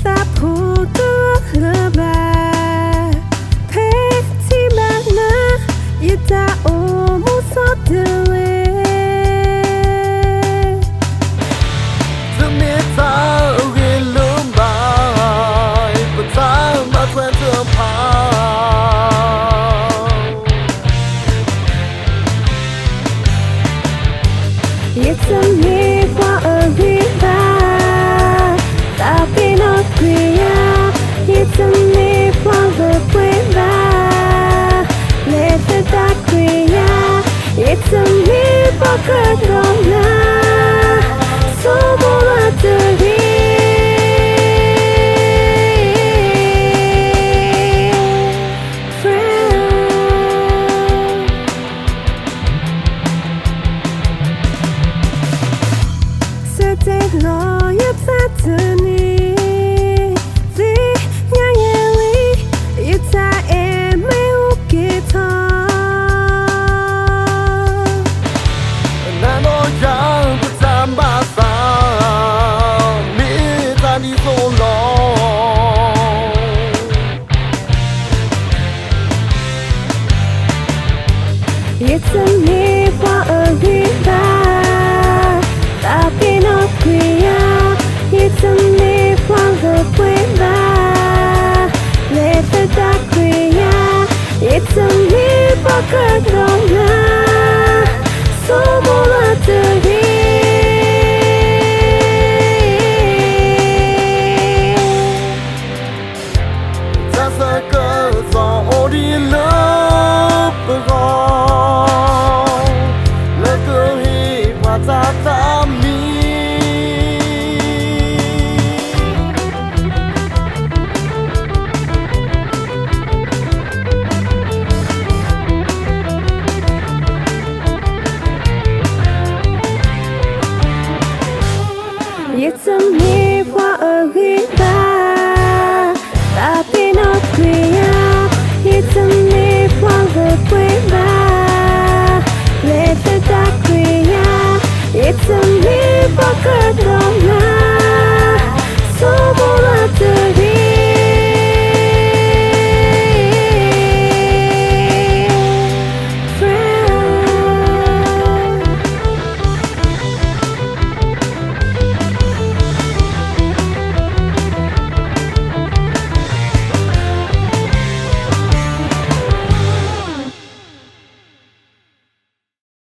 ta phụ tu lơ bà thế chi mà na yêu ta ô mu so tươiจะมีเธอเรียนลืมไปแต่เธอมาแทนเธอพาอยากจะมีความวิบากแต่เป็นนกเรียอยากจะมีความเบื่อเบื่อเล่นแต่ตาเรียอยากจะมีความกระโดดน้ำสู้บุญจะดี Lo yep sa tuni vi nya ye li you ta e me u ke ta na no yang ku tam ba sa mi ta ni so lo it's a me for a river tapi no clear it's a me from the river let the dark clear it's a me for good long so